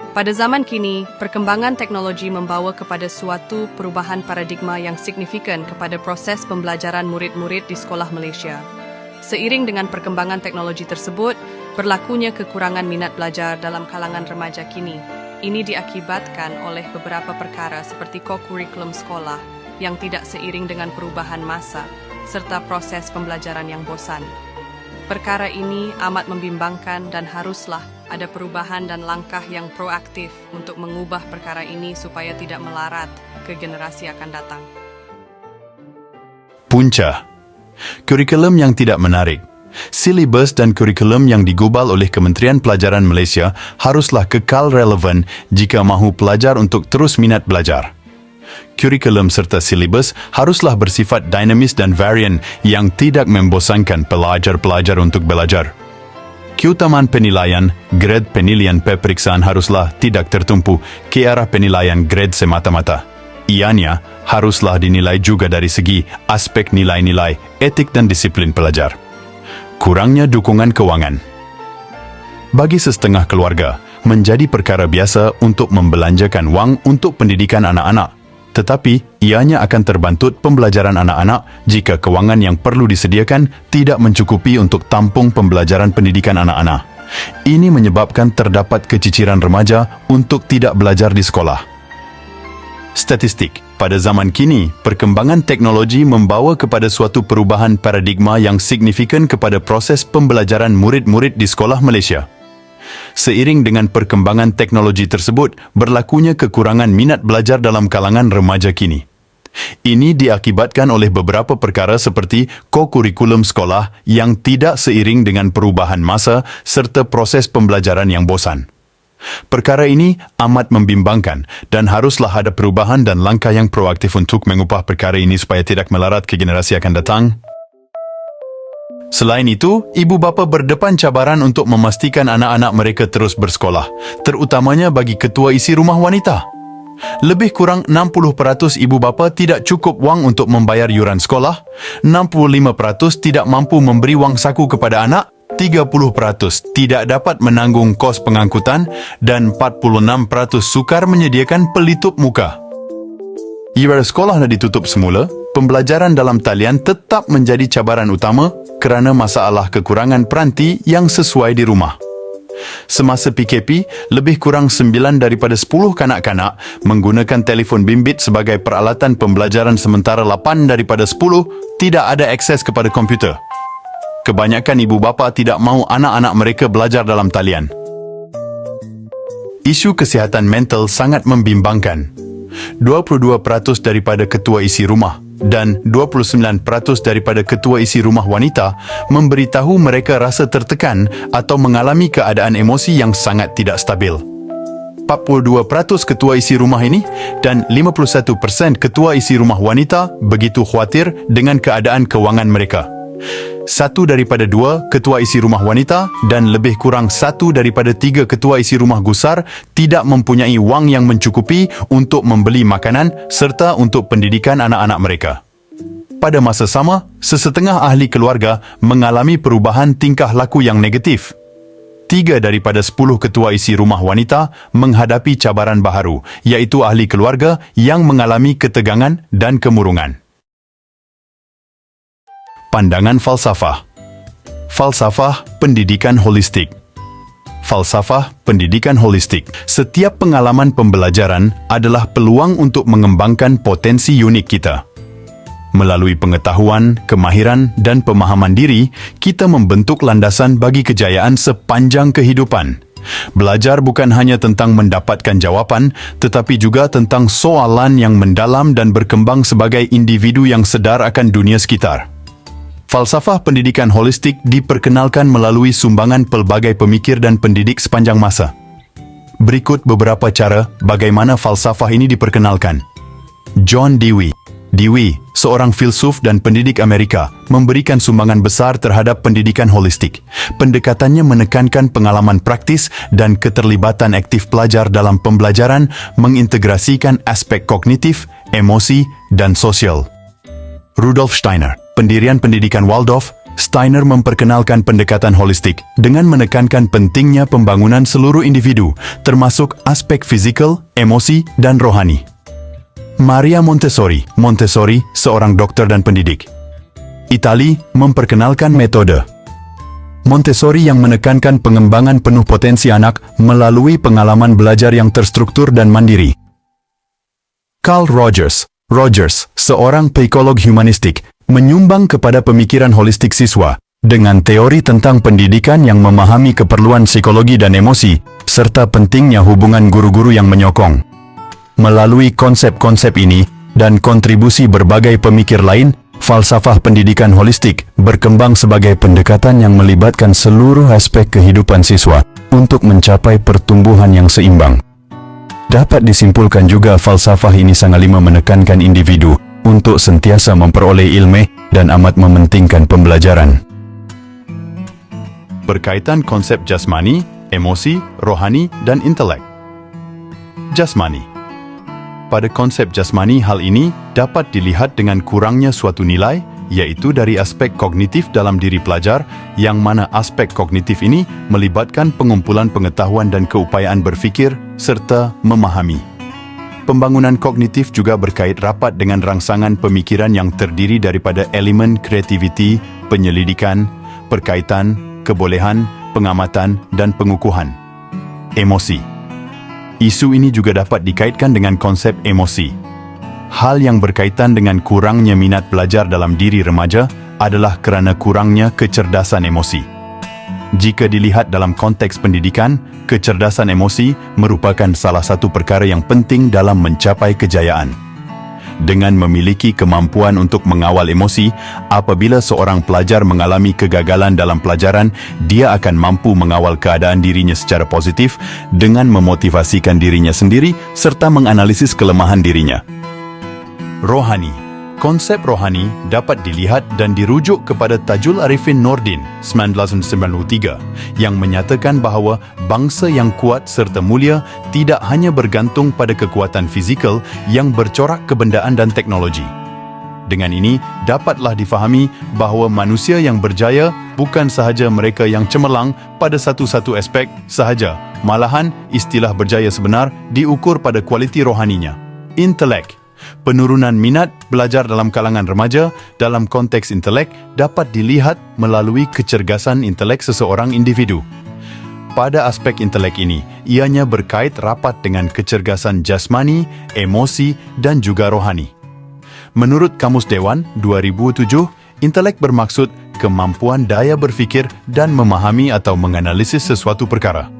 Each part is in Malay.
Pada zaman kini, perkembangan teknologi membawa kepada suatu perubahan paradigma yang signifikan kepada proses pembelajaran murid-murid di sekolah Malaysia. Seiring dengan perkembangan teknologi tersebut, berlakunya kekurangan minat belajar dalam kalangan remaja kini. Ini diakibatkan oleh beberapa perkara seperti kurikulum sekolah yang tidak seiring dengan perubahan masa, serta proses pembelajaran yang bosan. Perkara ini amat membimbangkan dan haruslah ada perubahan dan langkah yang proaktif untuk mengubah perkara ini supaya tidak melarat ke generasi akan datang. Punca. Kurikulum yang tidak menarik. Silibus dan kurikulum yang digubal oleh Kementerian Pelajaran Malaysia haruslah kekal relevan jika mahu pelajar untuk terus minat belajar. Kurikulum serta silibus haruslah bersifat dinamis dan varian yang tidak membosankan pelajar-pelajar untuk belajar. Keutamaan penilaian, grade penilaian peperiksaan haruslah tidak tertumpu ke arah penilaian grade semata-mata. Ianya haruslah dinilai juga dari segi aspek nilai-nilai, etik dan disiplin pelajar. Kurangnya dukungan kewangan. Bagi setengah keluarga, menjadi perkara biasa untuk membelanjakan wang untuk pendidikan anak-anak. Tetapi, ianya akan terbantut pembelajaran anak-anak jika kewangan yang perlu disediakan tidak mencukupi untuk tampung pembelajaran pendidikan anak-anak. Ini menyebabkan terdapat keciciran remaja untuk tidak belajar di sekolah. Statistik. Pada zaman kini, perkembangan teknologi membawa kepada suatu perubahan paradigma yang signifikan kepada proses pembelajaran murid-murid di sekolah Malaysia. Seiring dengan perkembangan teknologi tersebut, berlakunya kekurangan minat belajar dalam kalangan remaja kini. Ini diakibatkan oleh beberapa perkara seperti kurikulum sekolah yang tidak seiring dengan perubahan masa serta proses pembelajaran yang bosan. Perkara ini amat membimbangkan dan haruslah ada perubahan dan langkah yang proaktif untuk mengubah perkara ini supaya tidak melarat ke generasi akan datang. Selain itu, ibu bapa berdepan cabaran untuk memastikan anak-anak mereka terus bersekolah, terutamanya bagi ketua isi rumah wanita. Lebih kurang 60% ibu bapa tidak cukup wang untuk membayar yuran sekolah, 65% tidak mampu memberi wang saku kepada anak, 30% tidak dapat menanggung kos pengangkutan dan 46% sukar menyediakan pelitup muka. Ia sekolah dah ditutup semula, pembelajaran dalam talian tetap menjadi cabaran utama kerana masalah kekurangan peranti yang sesuai di rumah. Semasa PKP, lebih kurang 9 daripada 10 kanak-kanak menggunakan telefon bimbit sebagai peralatan pembelajaran sementara 8 daripada 10 tidak ada akses kepada komputer. Kebanyakan ibu bapa tidak mahu anak-anak mereka belajar dalam talian. Isu kesihatan mental sangat membimbangkan. 22% daripada ketua isi rumah dan 29% daripada ketua isi rumah wanita memberitahu mereka rasa tertekan atau mengalami keadaan emosi yang sangat tidak stabil. 42% ketua isi rumah ini dan 51% ketua isi rumah wanita begitu khawatir dengan keadaan kewangan mereka. 1 daripada 2 ketua isi rumah wanita dan lebih kurang 1 daripada 3 ketua isi rumah gusar tidak mempunyai wang yang mencukupi untuk membeli makanan serta untuk pendidikan anak-anak mereka. Pada masa sama, sesetengah ahli keluarga mengalami perubahan tingkah laku yang negatif. 3 daripada 10 ketua isi rumah wanita menghadapi cabaran baharu, iaitu ahli keluarga yang mengalami ketegangan dan kemurungan. Pandangan falsafah. Falsafah pendidikan holistik. Falsafah pendidikan holistik. Setiap pengalaman pembelajaran adalah peluang untuk mengembangkan potensi unik kita. Melalui pengetahuan, kemahiran dan pemahaman diri, kita membentuk landasan bagi kejayaan sepanjang kehidupan. Belajar bukan hanya tentang mendapatkan jawapan, tetapi juga tentang soalan yang mendalam dan berkembang sebagai individu yang sedar akan dunia sekitar. Falsafah pendidikan holistik diperkenalkan melalui sumbangan pelbagai pemikir dan pendidik sepanjang masa. Berikut beberapa cara bagaimana falsafah ini diperkenalkan. John Dewey. Dewey, seorang filsuf dan pendidik Amerika, memberikan sumbangan besar terhadap pendidikan holistik. Pendekatannya menekankan pengalaman praktis dan keterlibatan aktif pelajar dalam pembelajaran, mengintegrasikan aspek kognitif, emosi, dan sosial. Rudolf Steiner, pendirian pendidikan Waldorf, Steiner memperkenalkan pendekatan holistik dengan menekankan pentingnya pembangunan seluruh individu, termasuk aspek fizikal, emosi, dan rohani. Maria Montessori seorang dokter dan pendidik Itali, memperkenalkan metode Montessori yang menekankan pengembangan penuh potensi anak melalui pengalaman belajar yang terstruktur dan mandiri. Carl Rogers, seorang psikolog humanistik, menyumbang kepada pemikiran holistik siswa dengan teori tentang pendidikan yang memahami keperluan psikologi dan emosi, serta pentingnya hubungan guru-guru yang menyokong. Melalui konsep-konsep ini dan kontribusi berbagai pemikir lain, falsafah pendidikan holistik berkembang sebagai pendekatan yang melibatkan seluruh aspek kehidupan siswa untuk mencapai pertumbuhan yang seimbang. Dapat disimpulkan juga falsafah ini sangat menekankan individu untuk sentiasa memperoleh ilmu dan amat mementingkan pembelajaran. Berkaitan konsep jasmani, emosi, rohani, dan intelek. Jasmani. Pada konsep jasmani, hal ini dapat dilihat dengan kurangnya suatu nilai, yaitu dari aspek kognitif dalam diri pelajar, yang mana aspek kognitif ini melibatkan pengumpulan pengetahuan dan keupayaan berfikir, serta memahami. Pembangunan kognitif juga berkait rapat dengan rangsangan pemikiran yang terdiri daripada elemen kreativiti, penyelidikan, perkaitan, kebolehan, pengamatan, dan pengukuhan. Emosi. Isu ini juga dapat dikaitkan dengan konsep emosi. Hal yang berkaitan dengan kurangnya minat belajar dalam diri remaja adalah kerana kurangnya kecerdasan emosi. Jika dilihat dalam konteks pendidikan, kecerdasan emosi merupakan salah satu perkara yang penting dalam mencapai kejayaan. Dengan memiliki kemampuan untuk mengawal emosi, apabila seorang pelajar mengalami kegagalan dalam pelajaran, dia akan mampu mengawal keadaan dirinya secara positif dengan memotivasikan dirinya sendiri serta menganalisis kelemahan dirinya. Rohani. Konsep rohani dapat dilihat dan dirujuk kepada Tajul Arifin Nordin 1993 yang menyatakan bahawa bangsa yang kuat serta mulia tidak hanya bergantung pada kekuatan fizikal yang bercorak kebendaan dan teknologi. Dengan ini, dapatlah difahami bahawa manusia yang berjaya bukan sahaja mereka yang cemerlang pada satu-satu aspek sahaja, malahan istilah berjaya sebenar diukur pada kualiti rohaninya. Intelek. Penurunan minat belajar dalam kalangan remaja dalam konteks intelek dapat dilihat melalui kecergasan intelek seseorang individu. Pada aspek intelek ini, ianya berkait rapat dengan kecergasan jasmani, emosi, dan juga rohani. Menurut Kamus Dewan 2007, intelek bermaksud kemampuan daya berfikir dan memahami atau menganalisis sesuatu perkara.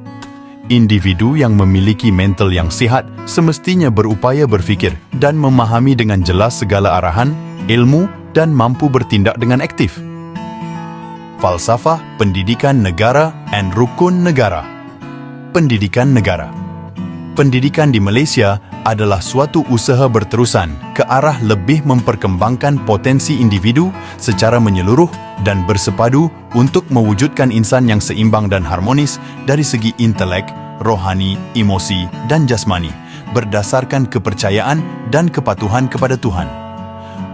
Individu yang memiliki mental yang sihat semestinya berupaya berfikir dan memahami dengan jelas segala arahan, ilmu, dan mampu bertindak dengan aktif. Falsafah Pendidikan Negara dan Rukun Negara. Pendidikan negara. Pendidikan di Malaysia adalah suatu usaha berterusan ke arah lebih memperkembangkan potensi individu secara menyeluruh dan bersepadu untuk mewujudkan insan yang seimbang dan harmonis dari segi intelek, rohani, emosi, dan jasmani berdasarkan kepercayaan dan kepatuhan kepada Tuhan.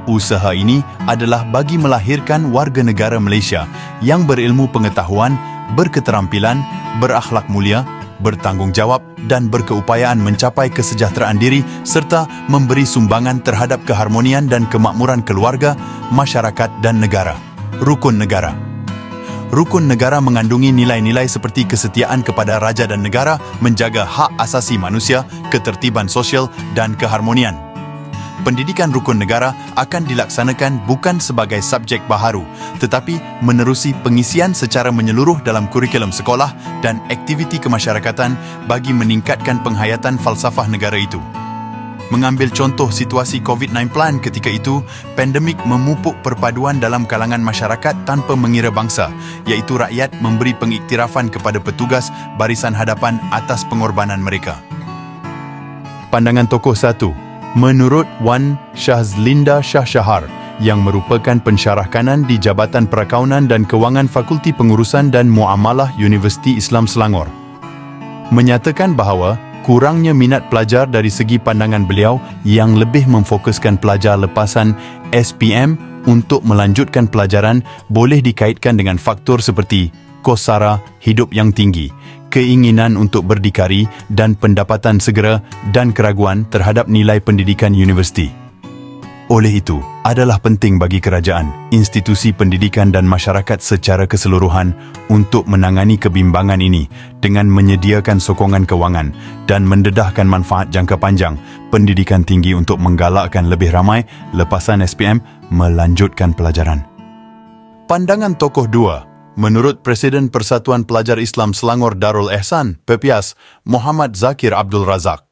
Usaha ini adalah bagi melahirkan warga negara Malaysia yang berilmu pengetahuan, berketerampilan, berakhlak mulia, bertanggungjawab dan berkeupayaan mencapai kesejahteraan diri serta memberi sumbangan terhadap keharmonian dan kemakmuran keluarga, masyarakat dan negara. Rukun negara. Rukun negara mengandungi nilai-nilai seperti kesetiaan kepada raja dan negara, menjaga hak asasi manusia, ketertiban sosial dan keharmonian. Pendidikan rukun negara akan dilaksanakan bukan sebagai subjek baharu, tetapi menerusi pengisian secara menyeluruh dalam kurikulum sekolah dan aktiviti kemasyarakatan bagi meningkatkan penghayatan falsafah negara itu. Mengambil contoh situasi COVID-19 ketika itu, pandemik memupuk perpaduan dalam kalangan masyarakat tanpa mengira bangsa, iaitu rakyat memberi pengiktirafan kepada petugas barisan hadapan atas pengorbanan mereka. Pandangan tokoh 1. Menurut Wan Syahzlinda Shah Shahar, yang merupakan pensyarah kanan di Jabatan Perakaunan dan Kewangan Fakulti Pengurusan dan Muamalah Universiti Islam Selangor, menyatakan bahawa kurangnya minat pelajar dari segi pandangan beliau yang lebih memfokuskan pelajar lepasan SPM untuk melanjutkan pelajaran boleh dikaitkan dengan faktor seperti kos sara hidup yang tinggi, keinginan untuk berdikari dan pendapatan segera dan keraguan terhadap nilai pendidikan universiti. Oleh itu, adalah penting bagi kerajaan, institusi pendidikan dan masyarakat secara keseluruhan untuk menangani kebimbangan ini dengan menyediakan sokongan kewangan dan mendedahkan manfaat jangka panjang pendidikan tinggi untuk menggalakkan lebih ramai lepasan SPM melanjutkan pelajaran. Pandangan tokoh 2, menurut Presiden Persatuan Pelajar Islam Selangor Darul Ehsan, PPIAS, Muhammad Zakir Abdul Razak,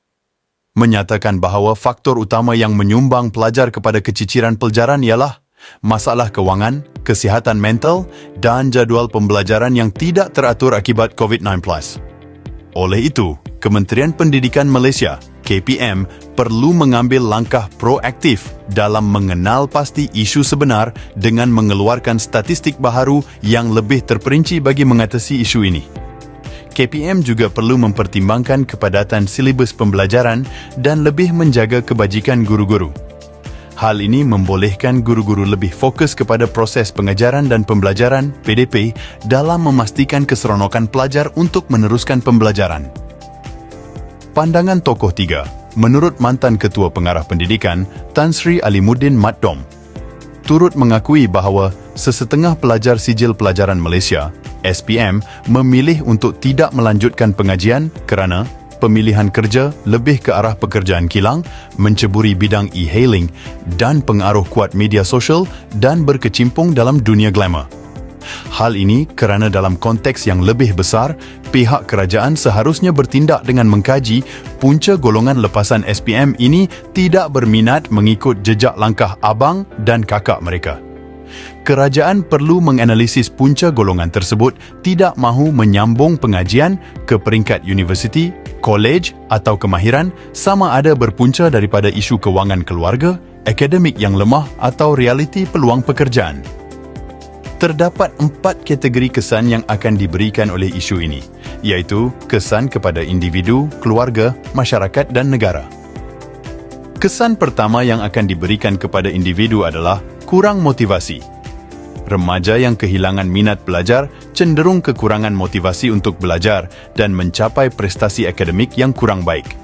menyatakan bahawa faktor utama yang menyumbang pelajar kepada keciciran pelajaran ialah masalah kewangan, kesihatan mental dan jadual pembelajaran yang tidak teratur akibat COVID-19. Oleh itu, Kementerian Pendidikan Malaysia, KPM, perlu mengambil langkah proaktif dalam mengenal pasti isu sebenar dengan mengeluarkan statistik baharu yang lebih terperinci bagi mengatasi isu ini. KPM juga perlu mempertimbangkan kepadatan silibus pembelajaran dan lebih menjaga kebajikan guru-guru. Hal ini membolehkan guru-guru lebih fokus kepada proses pengajaran dan pembelajaran PDP dalam memastikan keseronokan pelajar untuk meneruskan pembelajaran. Pandangan tokoh 3, menurut mantan Ketua Pengarah Pendidikan Tan Sri Alimuddin Mat Dom, turut mengakui bahawa sesetengah pelajar sijil pelajaran Malaysia SPM memilih untuk tidak melanjutkan pengajian kerana pemilihan kerja lebih ke arah pekerjaan kilang, menceburi bidang e-hailing dan pengaruh kuat media sosial dan berkecimpung dalam dunia glamour. Hal ini kerana dalam konteks yang lebih besar, pihak kerajaan seharusnya bertindak dengan mengkaji punca golongan lepasan SPM ini tidak berminat mengikut jejak langkah abang dan kakak mereka. Kerajaan perlu menganalisis punca golongan tersebut tidak mahu menyambung pengajian ke peringkat universiti, kolej atau kemahiran sama ada berpunca daripada isu kewangan keluarga, akademik yang lemah atau realiti peluang pekerjaan. Terdapat 4 kategori kesan yang akan diberikan oleh isu ini, iaitu kesan kepada individu, keluarga, masyarakat dan negara. Kesan pertama yang akan diberikan kepada individu adalah kurang motivasi. Remaja yang kehilangan minat belajar cenderung kekurangan motivasi untuk belajar dan mencapai prestasi akademik yang kurang baik.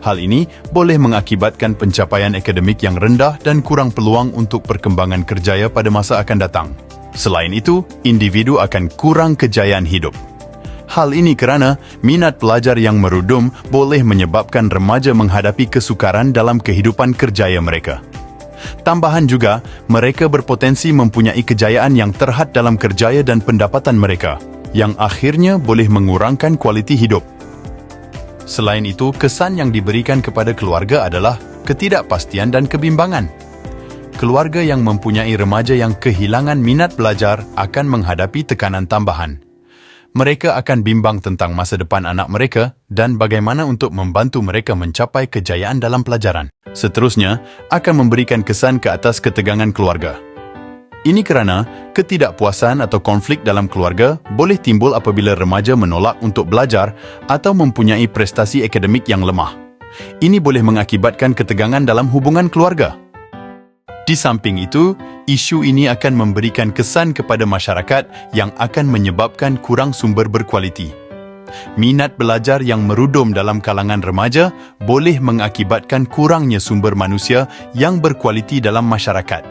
Hal ini boleh mengakibatkan pencapaian akademik yang rendah dan kurang peluang untuk perkembangan kerjaya pada masa akan datang. Selain itu, individu akan kurang kejayaan hidup. Hal ini kerana minat pelajar yang merudum boleh menyebabkan remaja menghadapi kesukaran dalam kehidupan kerjaya mereka. Tambahan juga, mereka berpotensi mempunyai kejayaan yang terhad dalam kerjaya dan pendapatan mereka, yang akhirnya boleh mengurangkan kualiti hidup. Selain itu, kesan yang diberikan kepada keluarga adalah ketidakpastian dan kebimbangan. Keluarga yang mempunyai remaja yang kehilangan minat belajar akan menghadapi tekanan tambahan. Mereka akan bimbang tentang masa depan anak mereka dan bagaimana untuk membantu mereka mencapai kejayaan dalam pelajaran. Seterusnya, akan memberikan kesan ke atas ketegangan keluarga. Ini kerana ketidakpuasan atau konflik dalam keluarga boleh timbul apabila remaja menolak untuk belajar atau mempunyai prestasi akademik yang lemah. Ini boleh mengakibatkan ketegangan dalam hubungan keluarga. Di samping itu, isu ini akan memberikan kesan kepada masyarakat yang akan menyebabkan kurang sumber berkualiti. Minat belajar yang merudum dalam kalangan remaja boleh mengakibatkan kurangnya sumber manusia yang berkualiti dalam masyarakat.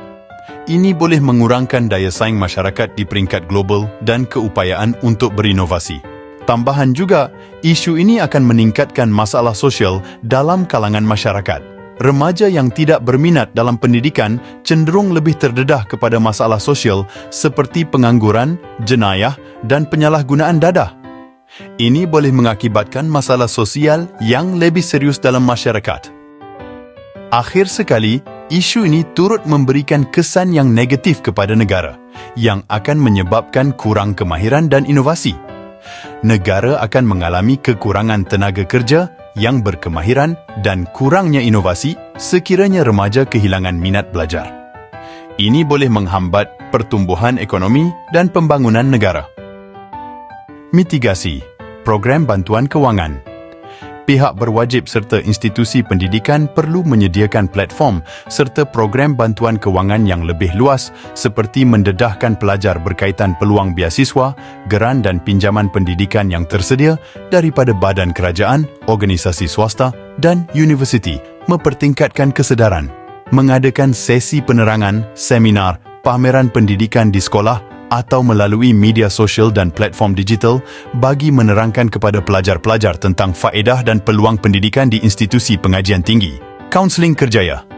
Ini boleh mengurangkan daya saing masyarakat di peringkat global dan keupayaan untuk berinovasi. Tambahan juga, isu ini akan meningkatkan masalah sosial dalam kalangan masyarakat. Remaja yang tidak berminat dalam pendidikan cenderung lebih terdedah kepada masalah sosial seperti pengangguran, jenayah dan penyalahgunaan dadah. Ini boleh mengakibatkan masalah sosial yang lebih serius dalam masyarakat. Akhir sekali, isu ini turut memberikan kesan yang negatif kepada negara, yang akan menyebabkan kurang kemahiran dan inovasi. Negara akan mengalami kekurangan tenaga kerja yang berkemahiran dan kurangnya inovasi sekiranya remaja kehilangan minat belajar. Ini boleh menghambat pertumbuhan ekonomi dan pembangunan negara. Mitigasi, program bantuan kewangan. pihak berwajib serta institusi pendidikan perlu menyediakan platform serta program bantuan kewangan yang lebih luas seperti mendedahkan pelajar berkaitan peluang beasiswa, geran dan pinjaman pendidikan yang tersedia daripada badan kerajaan, organisasi swasta dan universiti, mempertingkatkan kesedaran, mengadakan sesi penerangan, seminar, pameran pendidikan di sekolah atau melalui media sosial dan platform digital bagi menerangkan kepada pelajar-pelajar tentang faedah dan peluang pendidikan di institusi pengajian tinggi. Kaunseling kerjaya.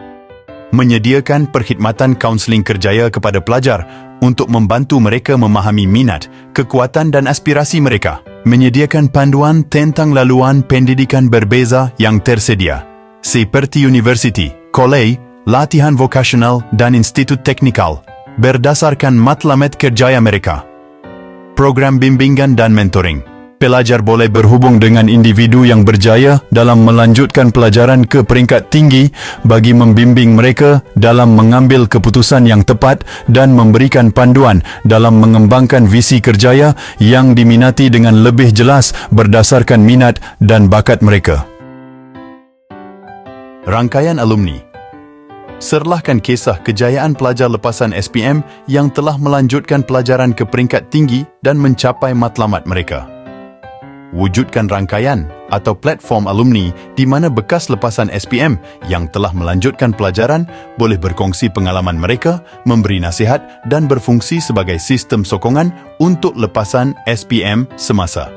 Menyediakan perkhidmatan kaunseling kerjaya kepada pelajar untuk membantu mereka memahami minat, kekuatan dan aspirasi mereka. Menyediakan panduan tentang laluan pendidikan berbeza yang tersedia, seperti universiti, kolej, latihan vokasional dan institut teknikal, berdasarkan matlamat kerjaya mereka. Program bimbingan dan mentoring. Pelajar boleh berhubung dengan individu yang berjaya dalam melanjutkan pelajaran ke peringkat tinggi bagi membimbing mereka dalam mengambil keputusan yang tepat dan memberikan panduan dalam mengembangkan visi kerjaya yang diminati dengan lebih jelas berdasarkan minat dan bakat mereka. Rangkaian alumni. Serlahkan kisah kejayaan pelajar lepasan SPM yang telah melanjutkan pelajaran ke peringkat tinggi dan mencapai matlamat mereka. Wujudkan rangkaian atau platform alumni di mana bekas lepasan SPM yang telah melanjutkan pelajaran boleh berkongsi pengalaman mereka, memberi nasihat dan berfungsi sebagai sistem sokongan untuk lepasan SPM semasa.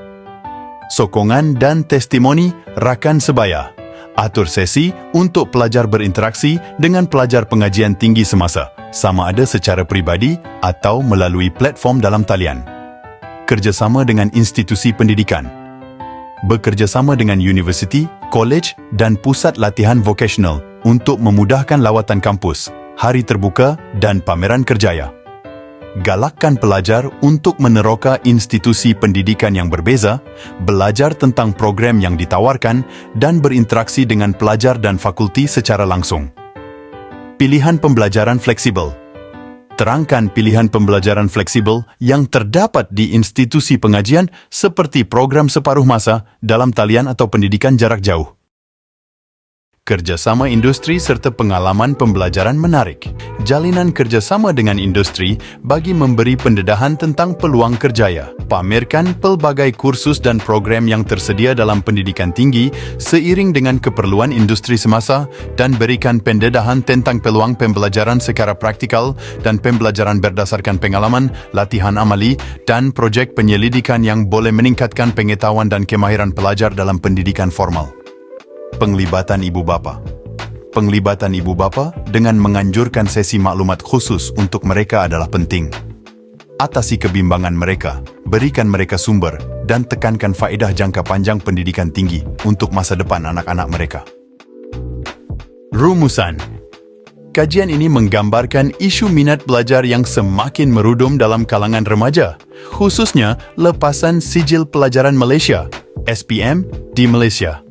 Sokongan dan testimoni rakan sebaya. Atur sesi untuk pelajar berinteraksi dengan pelajar pengajian tinggi semasa, sama ada secara peribadi atau melalui platform dalam talian. Kerjasama dengan institusi pendidikan. Bekerjasama dengan universiti, kolej dan pusat latihan vokasional untuk memudahkan lawatan kampus, hari terbuka dan pameran kerjaya. Galakkan pelajar untuk meneroka institusi pendidikan yang berbeza, belajar tentang program yang ditawarkan dan berinteraksi dengan pelajar dan fakulti secara langsung. Pilihan pembelajaran fleksibel. Terangkan pilihan pembelajaran fleksibel yang terdapat di institusi pengajian seperti program separuh masa dalam talian atau pendidikan jarak jauh. Kerjasama industri serta pengalaman pembelajaran menarik. Jalinan kerjasama dengan industri bagi memberi pendedahan tentang peluang kerjaya. Pamerkan pelbagai kursus dan program yang tersedia dalam pendidikan tinggi seiring dengan keperluan industri semasa dan berikan pendedahan tentang peluang pembelajaran secara praktikal dan pembelajaran berdasarkan pengalaman, latihan amali dan projek penyelidikan yang boleh meningkatkan pengetahuan dan kemahiran pelajar dalam pendidikan formal. Penglibatan ibu bapa. Penglibatan ibu bapa dengan menganjurkan sesi maklumat khusus untuk mereka adalah penting. Atasi kebimbangan mereka, berikan mereka sumber dan tekankan faedah jangka panjang pendidikan tinggi untuk masa depan anak-anak mereka. Rumusan. Kajian ini menggambarkan isu minat belajar yang semakin merudum dalam kalangan remaja, khususnya lepasan sijil pelajaran Malaysia, SPM, di Malaysia.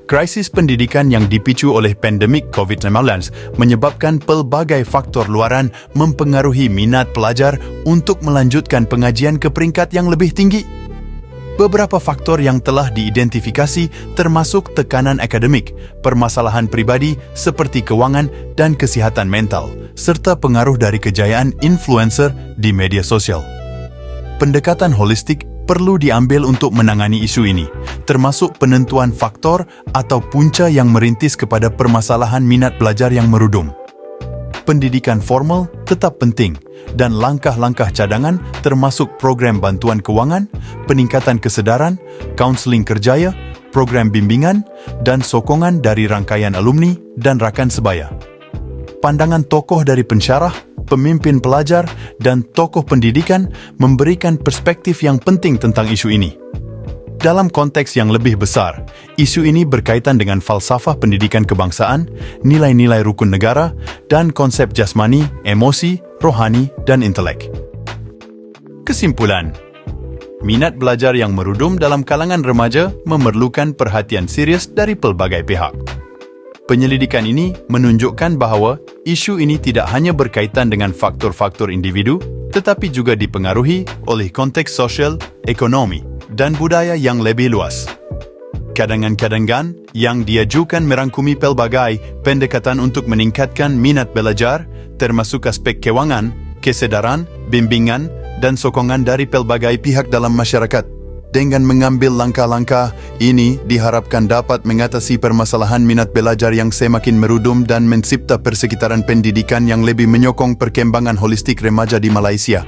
Krisis pendidikan yang dipicu oleh pandemik COVID-19 menyebabkan pelbagai faktor luaran mempengaruhi minat pelajar untuk melanjutkan pengajian ke peringkat yang lebih tinggi. Beberapa faktor yang telah diidentifikasi termasuk tekanan akademik, permasalahan pribadi seperti kewangan dan kesihatan mental, serta pengaruh dari kejayaan influencer di media sosial. Pendekatan holistik perlu diambil untuk menangani isu ini, termasuk penentuan faktor atau punca yang merintis kepada permasalahan minat belajar yang merudum. Pendidikan formal tetap penting dan langkah-langkah cadangan termasuk program bantuan kewangan, peningkatan kesedaran, kaunseling kerjaya, program bimbingan dan sokongan dari rangkaian alumni dan rakan sebaya. Pandangan tokoh dari pensyarah, pemimpin pelajar dan tokoh pendidikan memberikan perspektif yang penting tentang isu ini. Dalam konteks yang lebih besar, isu ini berkaitan dengan falsafah pendidikan kebangsaan, nilai-nilai rukun negara, dan konsep jasmani, emosi, rohani, dan intelek. Kesimpulan, minat belajar yang merudum dalam kalangan remaja memerlukan perhatian serius dari pelbagai pihak. Penyelidikan ini menunjukkan bahawa isu ini tidak hanya berkaitan dengan faktor-faktor individu, tetapi juga dipengaruhi oleh konteks sosial, ekonomi, dan budaya yang lebih luas. Cadangan-cadangan yang diajukan merangkumi pelbagai pendekatan untuk meningkatkan minat belajar, termasuk aspek kewangan, kesedaran, bimbingan, dan sokongan dari pelbagai pihak dalam masyarakat. Dengan mengambil langkah-langkah ini, diharapkan dapat mengatasi permasalahan minat belajar yang semakin merudum dan mencipta persekitaran pendidikan yang lebih menyokong perkembangan holistik remaja di Malaysia.